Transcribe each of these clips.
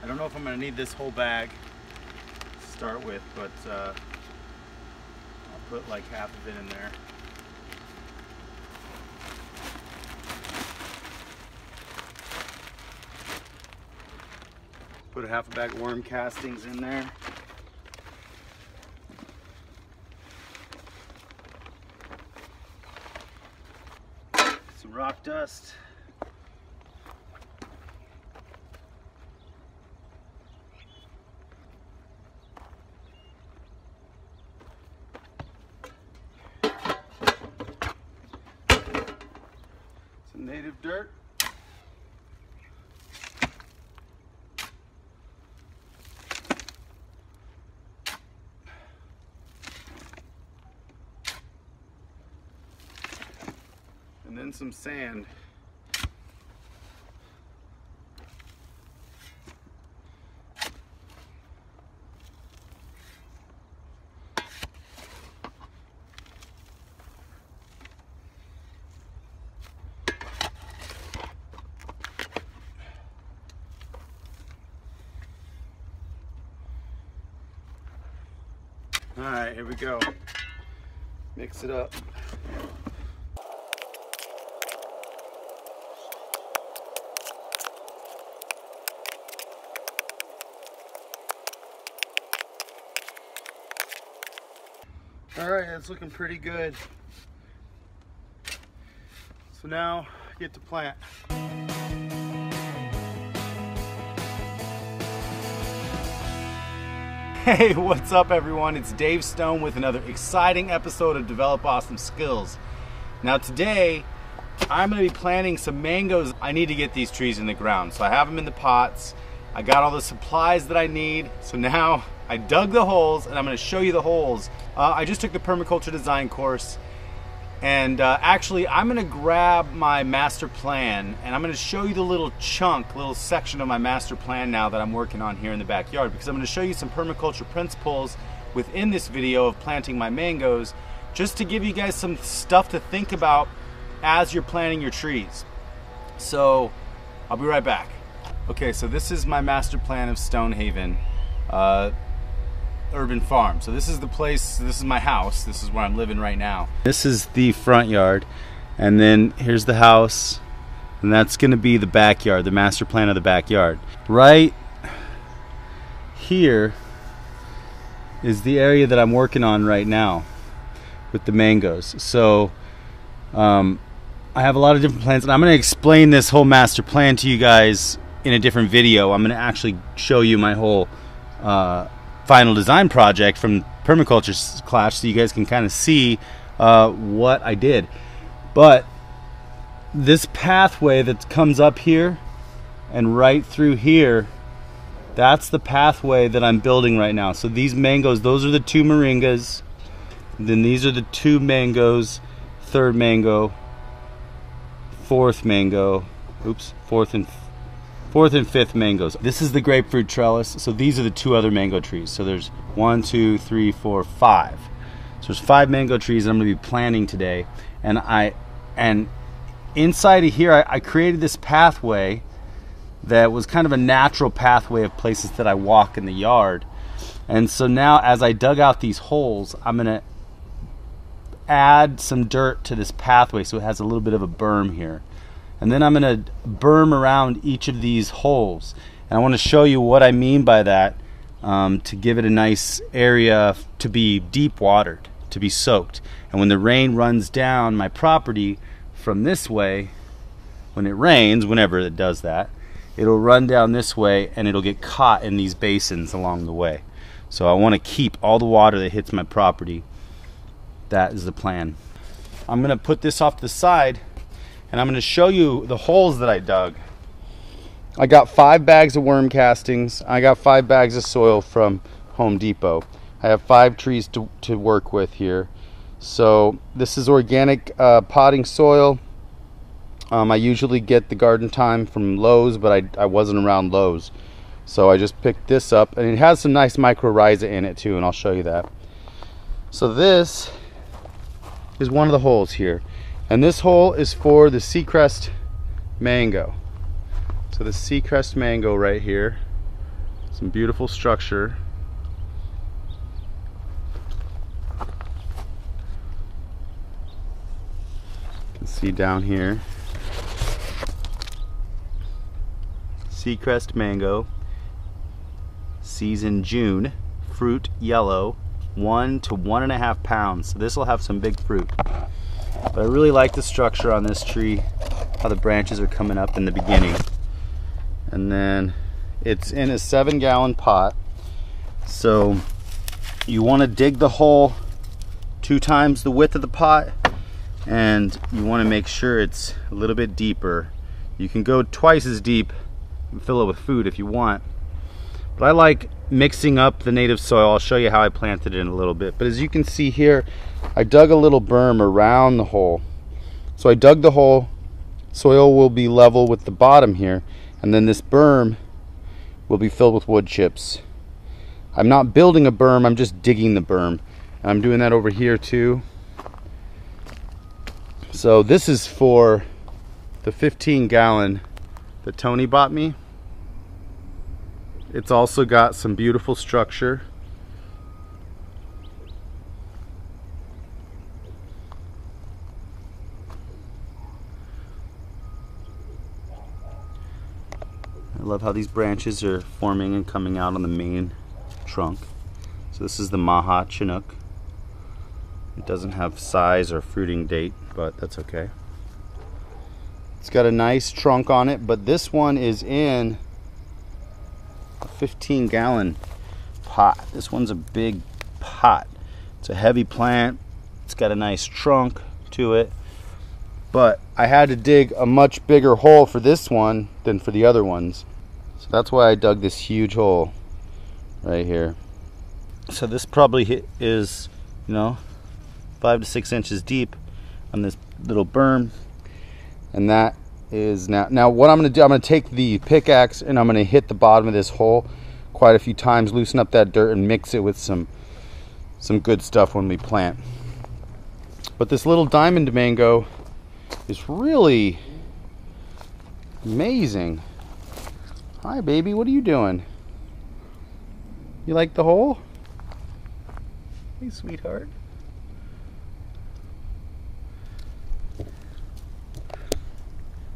I don't know if I'm going to need this whole bag to start with, but I'll put like half of it in there. Put a half a bag of worm castings in there. Some rock dust. Some native dirt. And then some sand. All right, here we go. Mix it up. All right, that's looking pretty good. So now I get to plant. Hey, what's up everyone? It's Dave Stone with another exciting episode of Develop Awesome Skills. Now today, I'm gonna be planting some mangoes. I need to get these trees in the ground. So I have them in the pots. I got all the supplies that I need. So now I dug the holes and I'm gonna show you the holes. I just took the permaculture design course, and actually I'm gonna grab my master plan and I'm gonna show you the little section of my master plan now that I'm working on here in the backyard, because I'm gonna show you some permaculture principles within this video of planting my mangoes, just to give you guys some stuff to think about as you're planting your trees. So I'll be right back. Okay, so this is my master plan of Stonehaven urban farm. So this is the place, this is my house, this is where I'm living right now. This is the front yard, and then here's the house, and that's gonna be the backyard, the master plan of the backyard. Right here is the area that I'm working on right now with the mangoes. So I have a lot of different plans, and I'm gonna explain this whole master plan to you guys in a different video. I'm gonna actually show you my whole final design project from permaculture class, so you guys can kind of see what I did. But this pathway that comes up here and right through here, that's the pathway that I'm building right now. So these mangoes, those are the two moringas, then these are the two mangoes, third mango, fourth mango, fourth and fifth mangoes. This is the grapefruit trellis. So these are the two other mango trees. So there's 1, 2, 3, 4, 5. So there's 5 mango trees I'm gonna be planting today. And inside of here, I created this pathway that was kind of a natural pathway of places that I walk in the yard. And so now as I dug out these holes, I'm gonna add some dirt to this pathway so it has a little bit of a berm here. And then I'm going to berm around each of these holes. And I want to show you what I mean by that, to give it a nice area to be deep watered, to be soaked. And when the rain runs down my property from this way, when it rains, whenever it does that, it'll run down this way and it'll get caught in these basins along the way. So I want to keep all the water that hits my property. That is the plan. I'm going to put this off to the side, and I'm going to show you the holes that I dug. I got 5 bags of worm castings. I got 5 bags of soil from Home Depot. I have 5 trees to work with here. So this is organic potting soil. I usually get the Garden Time from Lowe's, but I wasn't around Lowe's. So I just picked this up, and it has some nice mycorrhiza in it too, and I'll show you that. So this is one of the holes here. And this hole is for the Seacrest mango. So the Seacrest mango right here. Some beautiful structure. You can see down here. Seacrest mango, season June, fruit yellow, 1 to 1.5 pounds. So this will have some big fruit. But I really like the structure on this tree, how the branches are coming up in the beginning. And then it's in a 7-gallon pot. So you want to dig the hole 2 times the width of the pot, and you want to make sure it's a little bit deeper. You can go twice as deep and fill it with food if you want, but I like mixing up the native soil. I'll show you how I planted it in a little bit. But as you can see here, I dug a little berm around the hole. So I dug the hole, soil will be level with the bottom here, and then this berm will be filled with wood chips. I'm not building a berm, I'm just digging the berm. And I'm doing that over here too. So this is for the 15-gallon that Tony bought me. It's also got some beautiful structure. I love how these branches are forming and coming out on the main trunk. So this is the Maha Chinook. It doesn't have size or fruiting date, but that's okay. It's got a nice trunk on it, but this one is in a 15-gallon pot. This one's a big pot. It's a heavy plant. It's got a nice trunk to it, but I had to dig a much bigger hole for this one than for the other ones. So that's why I dug this huge hole right here. So this probably is, 5 to 6 inches deep on this little berm. And that is now what I'm going to do, I'm going to take the pickaxe and I'm going to hit the bottom of this hole quite a few times, loosen up that dirt and mix it with some good stuff when we plant. But this little diamond mango is really amazing. Hi baby, what are you doing? You like the hole? Hey sweetheart.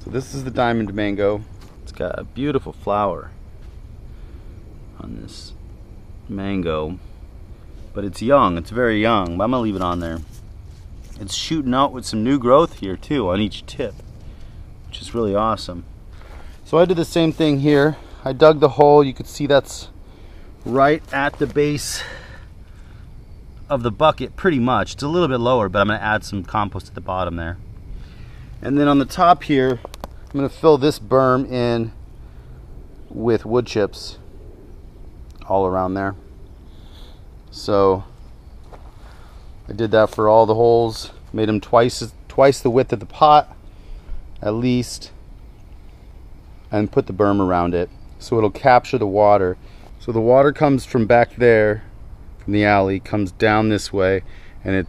So this is the diamond mango. It's got a beautiful flower on this mango, but it's young. It's very young, but I'm gonna leave it on there. It's shooting out with some new growth here too on each tip, which is really awesome. So I did the same thing here. I dug the hole. You can see that's right at the base of the bucket pretty much. It's a little bit lower, but I'm gonna add some compost at the bottom there. And then on the top here, I'm going to fill this berm in with wood chips all around there. So I did that for all the holes, made them twice the width of the pot at least, and put the berm around it so it'll capture the water. So the water comes from back there, from the alley, comes down this way, and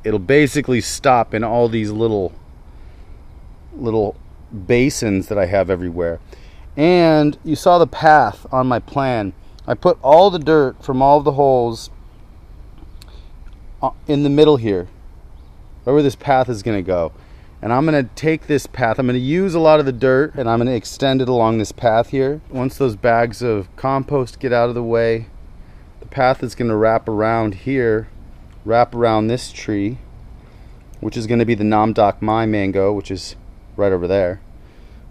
it'll basically stop in all these little basins that I have everywhere. And you saw the path on my plan. I put all the dirt from all of the holes in the middle here, right where this path is going to go. And I'm going to take this path, I'm going to use a lot of the dirt and I'm going to extend it along this path here. Once those bags of compost get out of the way, the path is going to wrap around here, wrap around this tree, which is going to be the Nam Doc Mai mango, which is right over there.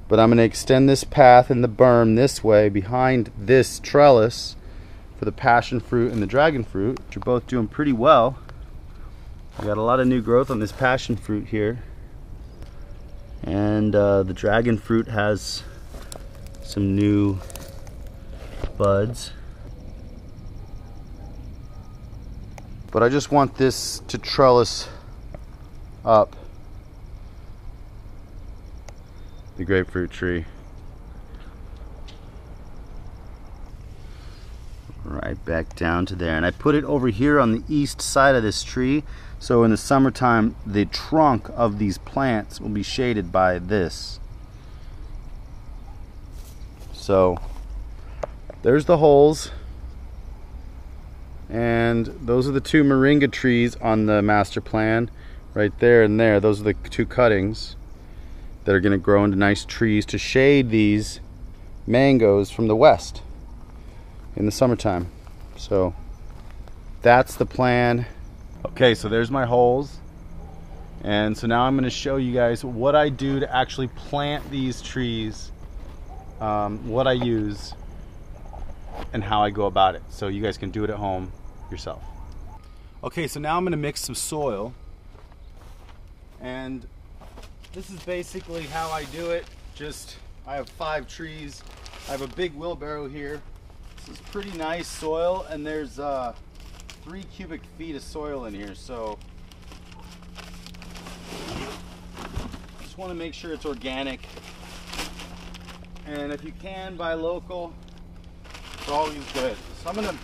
But I'm going to extend this path and the berm this way behind this trellis for the passion fruit and the dragon fruit, which are both doing pretty well. I got a lot of new growth on this passion fruit here, and the dragon fruit has some new buds. But I just want this to trellis up the grapefruit tree. Right back down to there. And I put it over here on the east side of this tree, so in the summertime the trunk of these plants will be shaded by this. So there's the holes. And those are the two moringa trees on the master plan. Right there and there, those are the two cuttings that are gonna grow into nice trees to shade these mangoes from the west in the summertime. So that's the plan. Okay, so there's my holes. And so now I'm gonna show you guys what I do to actually plant these trees, what I use, and how I go about it, so you guys can do it at home yourself. Okay, so now I'm gonna mix some soil, and this is basically how I do it. I have 5 trees. I have a big wheelbarrow here. This is pretty nice soil, and there's 3 cubic feet of soil in here, so just want to make sure it's organic. And if you can buy local, it's always good. So I'm gonna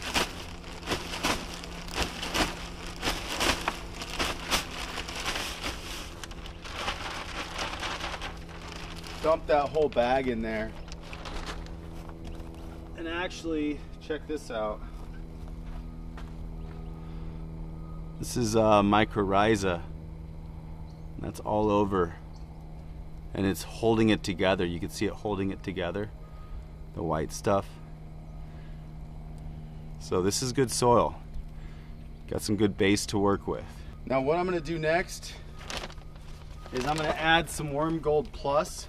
dump that whole bag in there. And actually, check this out. This is mycorrhiza. That's all over. And it's holding it together. You can see it holding it together, the white stuff. So this is good soil. Got some good base to work with. Now what I'm gonna do next is I'm gonna add some Worm Gold Plus.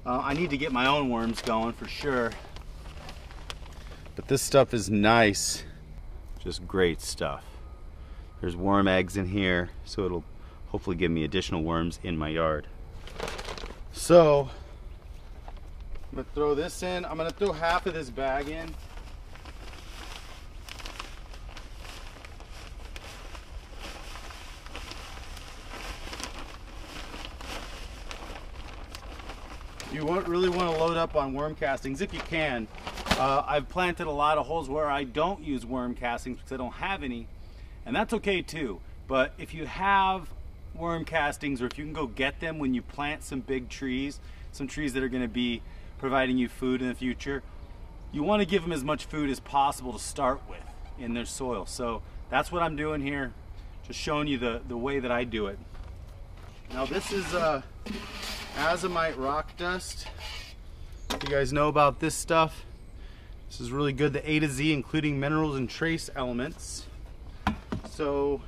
I need to get my own worms going for sure. But this stuff is nice. Just great stuff. There's worm eggs in here, so it'll hopefully give me additional worms in my yard. So I'm gonna throw this in. I'm gonna throw half of this bag in. You really want to load up on worm castings if you can. I've planted a lot of holes where I don't use worm castings because I don't have any, and that's okay too. But if you have worm castings, or if you can go get them when you plant some big trees, some trees that are going to be providing you food in the future, you want to give them as much food as possible to start with in their soil. So that's what I'm doing here, just showing you the way that I do it. Now this is azomite rock dust. You guys know about this stuff. This is really good, the A to Z, including minerals and trace elements. So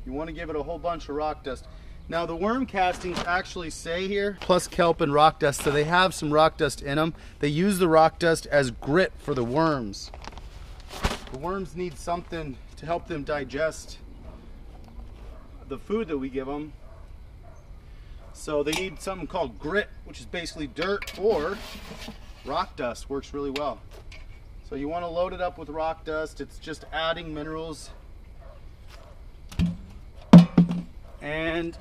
you want to give it a whole bunch of rock dust. Now the worm castings actually say here, plus kelp and rock dust, so they have some rock dust in them. They use the rock dust as grit for the worms. The worms need something to help them digest the food that we give them. So they need something called grit, which is basically dirt, or rock dust works really well. So you want to load it up with rock dust. It's just adding minerals. And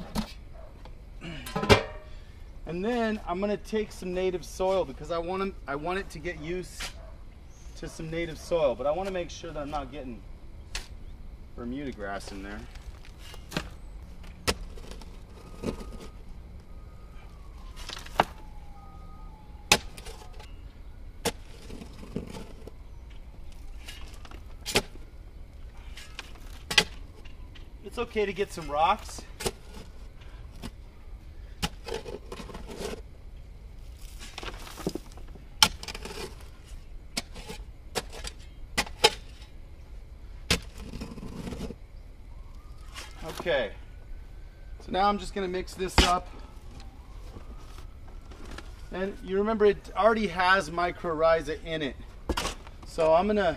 then I'm going to take some native soil because I want it to get used to some native soil, but I want to make sure that I'm not getting Bermuda grass in there. It's okay to get some rocks. Okay, so now I'm just going to mix this up. And you remember it already has mycorrhiza in it. So I'm going to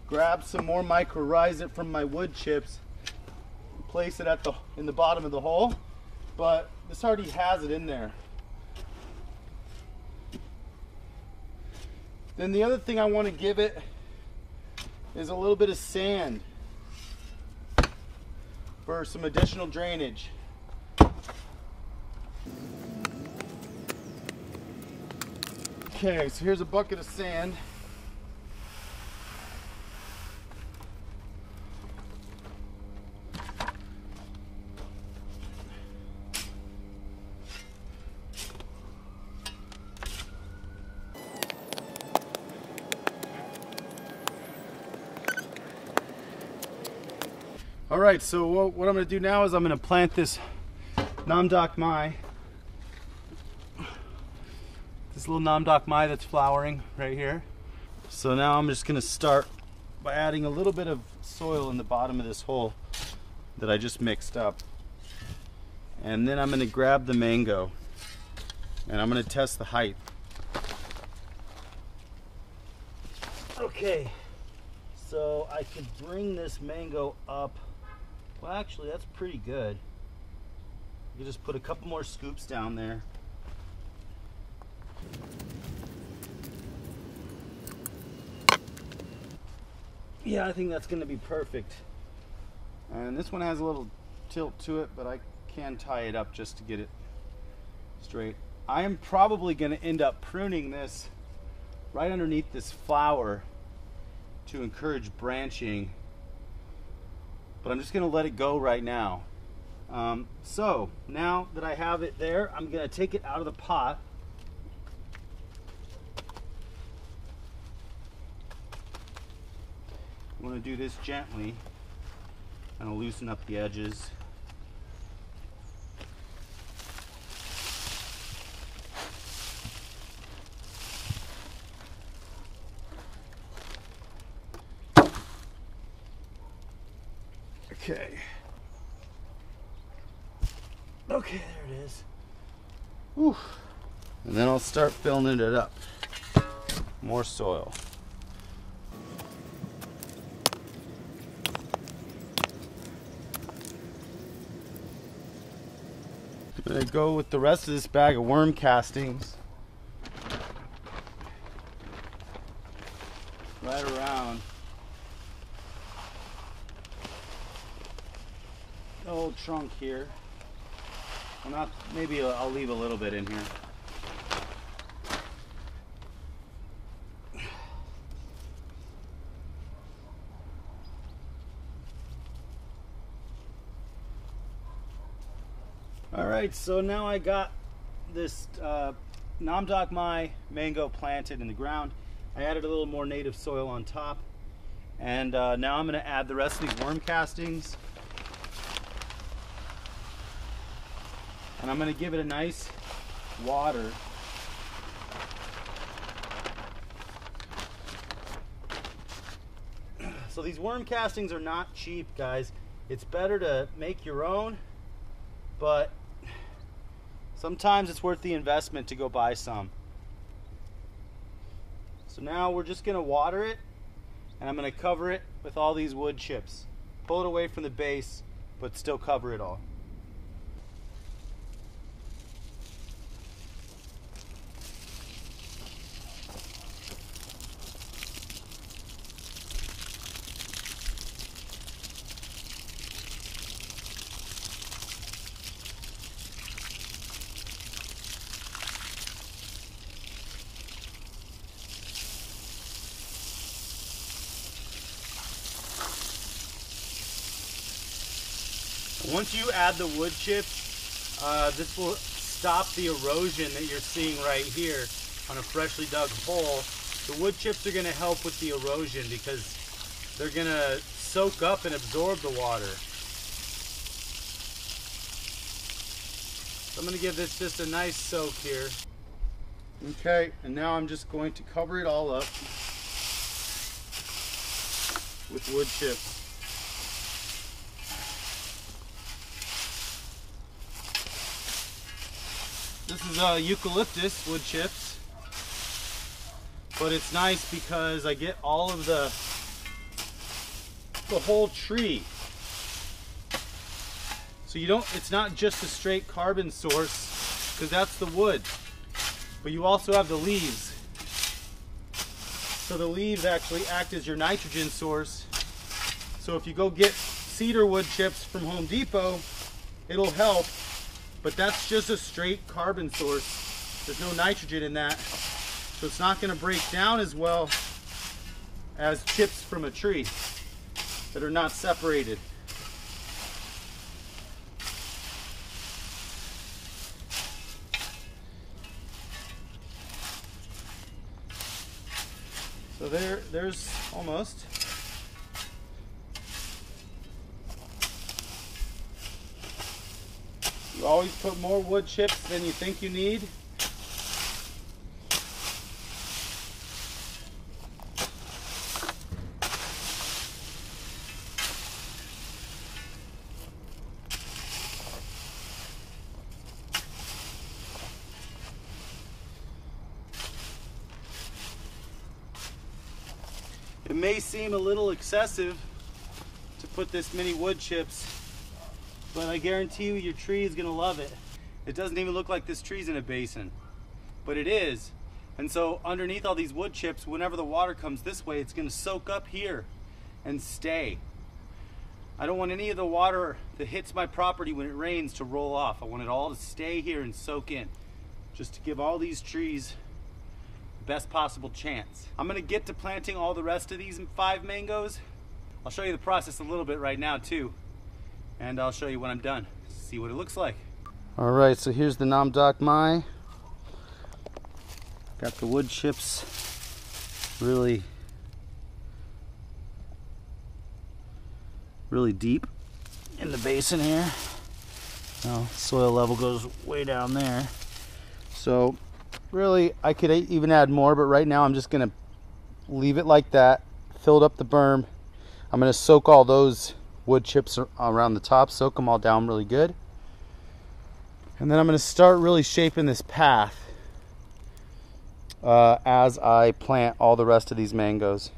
grab some more mycorrhiza from my wood chips, place it in the bottom of the hole, but this already has it in there. Then the other thing I want to give it is a little bit of sand for some additional drainage. Okay, so here's a bucket of sand. All right, so what I'm going to do now is I'm going to plant this Namdok Mai. This little Namdok Mai that's flowering right here. So now I'm just going to start by adding a little bit of soil in the bottom of this hole that I just mixed up. And then I'm going to grab the mango and I'm going to test the height. Okay, so I could bring this mango up. Well, actually, that's pretty good. You can just put a couple more scoops down there. Yeah, I think that's going to be perfect. And this one has a little tilt to it, but I can tie it up just to get it straight. I am probably going to end up pruning this right underneath this flower to encourage branching, but I'm just going to let it go right now. So now that I have it there, I'm going to take it out of the pot. I'm going to do this gently and I'll loosen up the edges. Okay. Okay, there it is. Whew. And then I'll start filling it up. More soil. I'm going to go with the rest of this bag of worm castings right around the whole trunk here. Maybe I'll leave a little bit in here. Alright, so now I got this Namdok Mai mango planted in the ground. I added a little more native soil on top. And now I'm going to add the rest of these worm castings. And I'm going to give it a nice water. So these worm castings are not cheap, guys. It's better to make your own, but sometimes it's worth the investment to go buy some. So now we're just going to water it, and I'm going to cover it with all these wood chips. Pull it away from the base, but still cover it all. Once you add the wood chips, this will stop the erosion that you're seeing right here on a freshly dug hole. The wood chips are going to help with the erosion because they're going to soak up and absorb the water. So I'm going to give this just a nice soak here. Okay, and now I'm just going to cover it all up with wood chips. This is eucalyptus wood chips, but it's nice because I get all of the whole tree. So it's not just a straight carbon source, because that's the wood, but you also have the leaves. So the leaves actually act as your nitrogen source. So if you go get cedar wood chips from Home Depot, it'll help. But that's just a straight carbon source. There's no nitrogen in that. So it's not going to break down as well as chips from a tree that are not separated. So there's almost. You always put more wood chips than you think you need. It may seem a little excessive to put this many wood chips, but I guarantee you your tree is gonna love it. It doesn't even look like this tree's in a basin, but it is. And so underneath all these wood chips, whenever the water comes this way, it's gonna soak up here and stay. I don't want any of the water that hits my property when it rains to roll off. I want it all to stay here and soak in, just to give all these trees best possible chance. I'm gonna get to planting all the rest of these 5 mangoes. I'll show you the process a little bit right now too, and I'll show you when I'm done. See what it looks like. All right, so here's the Nam Doc Mai. Got the wood chips really deep in the basin here. Now, soil level goes way down there. So really, I could even add more, but right now I'm just gonna leave it like that, filled up the berm. I'm gonna soak all those wood chips around the top, soak them all down really good. And then I'm gonna start really shaping this path as I plant all the rest of these mangoes.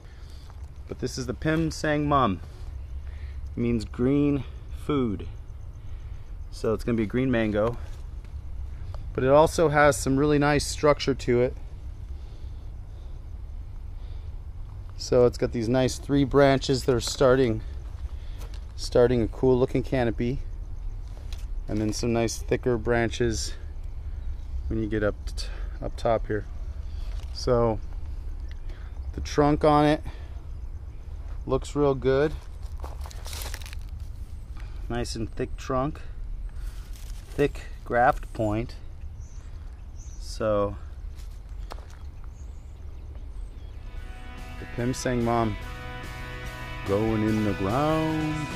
But this is the Pim Sang Mum. It means green food. So it's gonna be a green mango. But it also has some really nice structure to it. So it's got these nice 3 branches that are starting a cool looking canopy, and then some nice thicker branches when you get up top here. So the trunk on it looks real good, nice and thick trunk, thick graft point. So the Pim Sang Mum going in the ground.